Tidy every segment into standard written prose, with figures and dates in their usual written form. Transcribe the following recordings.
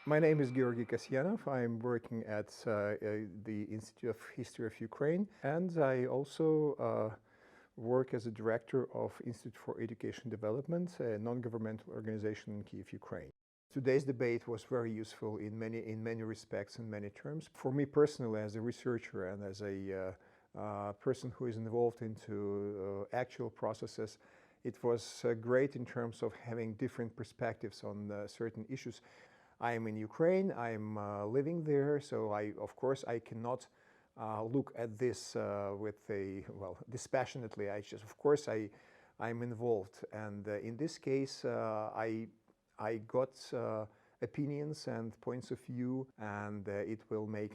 My name is Georgiy Kasianov. I'm working at the Institute of History of Ukraine, and I also work as a director of Institute for Education Development, a non-governmental organization in Kyiv, Ukraine. Today's debate was very useful in many respects and many terms. For me personally, as a researcher and as a person who is involved into actual processes, it was great in terms of having different perspectives on certain issues. I am in Ukraine, I'm living there, so of course I cannot look at this with dispassionately. Of course I'm involved, and in this case I got opinions and points of view, and it will make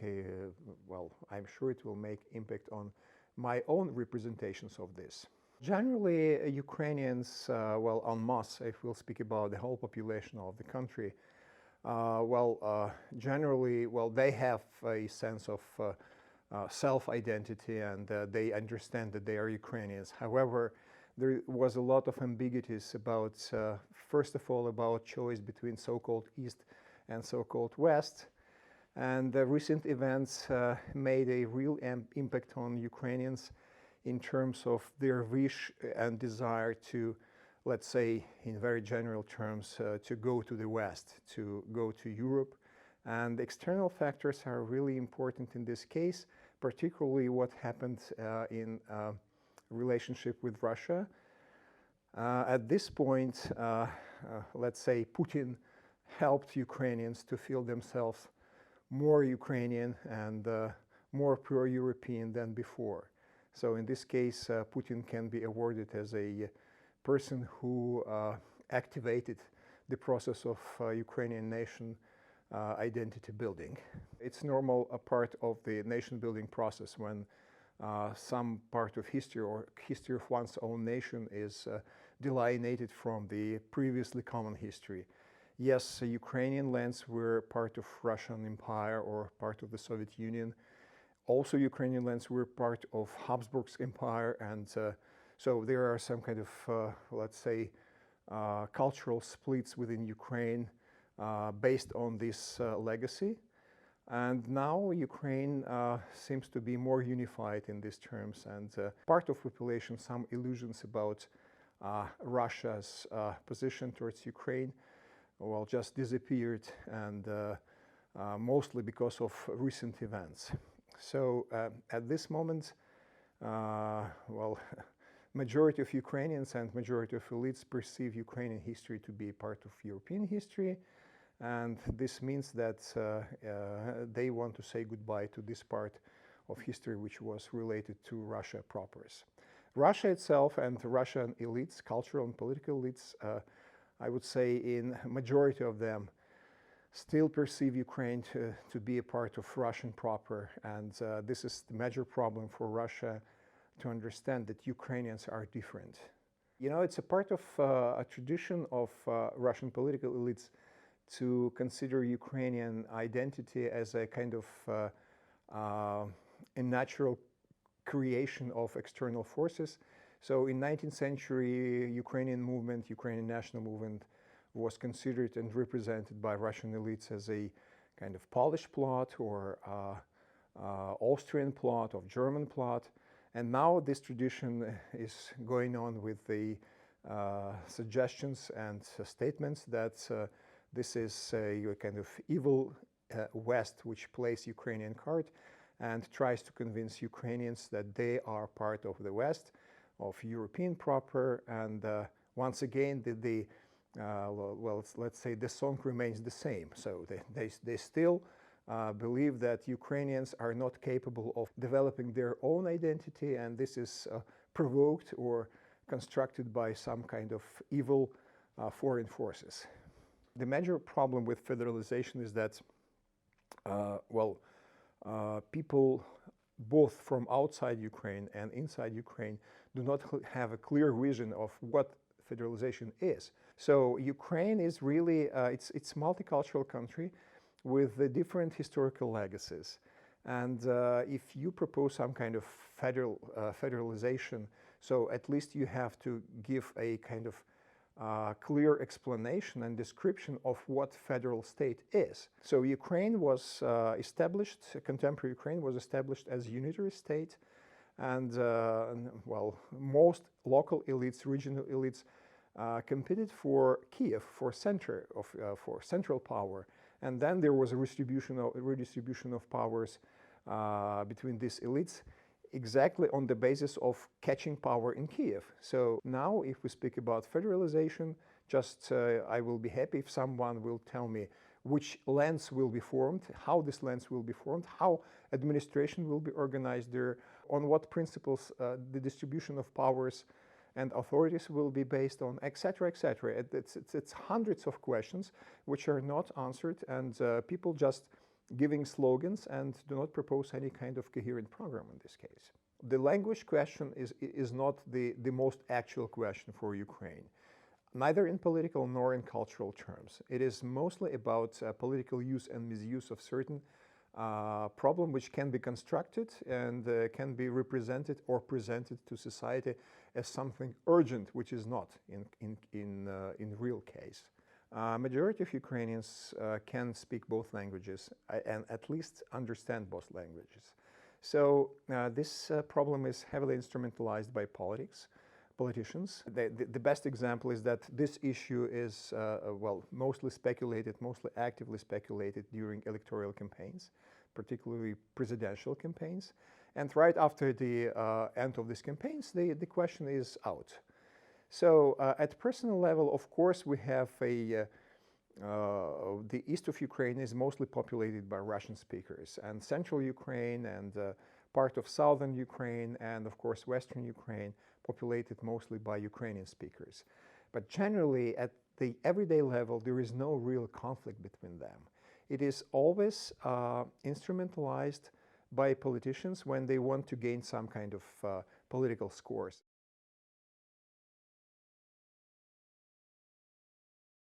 I'm sure it will make impact on my own representations of this. Generally, Ukrainians, en masse, if we'll speak about the whole population of the country, generally, they have a sense of self-identity, and they understand that they are Ukrainians. However, there was a lot of ambiguities about, first of all, about choice between so-called East and so-called West. And recent events made a real impact on Ukrainians in terms of their wish and desire to, let's say, in very general terms, to go to the West, to go to Europe. And external factors are really important in this case, particularly what happened in relationship with Russia. At this point, let's say, Putin helped Ukrainians to feel themselves more Ukrainian and more pro-European than before. So in this case, Putin can be awarded as a person who activated the process of Ukrainian nation identity building. It's normal a part of the nation building process when some part of history or history of one's own nation is delineated from the previously common history. Yes, Ukrainian lands were part of Russian Empire or part of the Soviet Union. Also, Ukrainian lands were part of Habsburg's empire, and so there are some kind of, let's say, cultural splits within Ukraine based on this legacy. And now Ukraine seems to be more unified in these terms, and part of population, some illusions about Russia's position towards Ukraine, just disappeared, and mostly because of recent events. So at this moment, majority of Ukrainians and majority of elites perceive Ukrainian history to be part of European history, and this means that they want to say goodbye to this part of history which was related to Russia proper. Russia itself and Russian elites, cultural and political elites, I would say in majority of them, still perceive Ukraine to be a part of Russian proper, and this is the major problem for Russia to understand that Ukrainians are different. You know, it's a part of a tradition of Russian political elites to consider Ukrainian identity as a kind of a natural creation of external forces. So in 19th century, Ukrainian movement, Ukrainian national movement, was considered and represented by Russian elites as a kind of Polish plot or Austrian plot or German plot. And now this tradition is going on with the suggestions and statements that this is a kind of evil West which plays Ukrainian card and tries to convince Ukrainians that they are part of the West, of European proper, and once again let's say the song remains the same. So they still believe that Ukrainians are not capable of developing their own identity, and this is provoked or constructed by some kind of evil foreign forces. The major problem with federalization is that, people both from outside Ukraine and inside Ukraine do not have a clear vision of what federalization is. So Ukraine is really, it's a multicultural country with different historical legacies. And if you propose some kind of federalization, so at least you have to give a kind of clear explanation and description of what federal state is. So Ukraine was established, contemporary Ukraine was established as a unitary state, and well, most local elites, regional elites, competed for Kiev, for for central power, and then there was a redistribution of powers between these elites, exactly on the basis of catching power in Kiev. So now, if we speak about federalization, just I will be happy if someone will tell me which lands will be formed, how this lands will be formed, how administration will be organized there, on what principles the distribution of powers and authorities will be based on, etc., etc. It's hundreds of questions which are not answered, and people just giving slogans and do not propose any kind of coherent program in this case. The language question is not the most actual question for Ukraine, neither in political nor in cultural terms. It is mostly about political use and misuse of certain problem which can be constructed and can be represented or presented to society as something urgent, which is not in real case. Majority of Ukrainians can speak both languages and at least understand both languages. So this problem is heavily instrumentalized by politicians. The best example is that this issue is, well, mostly actively speculated during electoral campaigns, particularly presidential campaigns. And right after the end of these campaigns, the question is out. So at personal level, of course, we have the east of Ukraine is mostly populated by Russian speakers, and central Ukraine and part of southern Ukraine and, of course, western Ukraine populated mostly by Ukrainian speakers. But generally, at the everyday level, there is no real conflict between them. It is always instrumentalized by politicians when they want to gain some kind of political scores.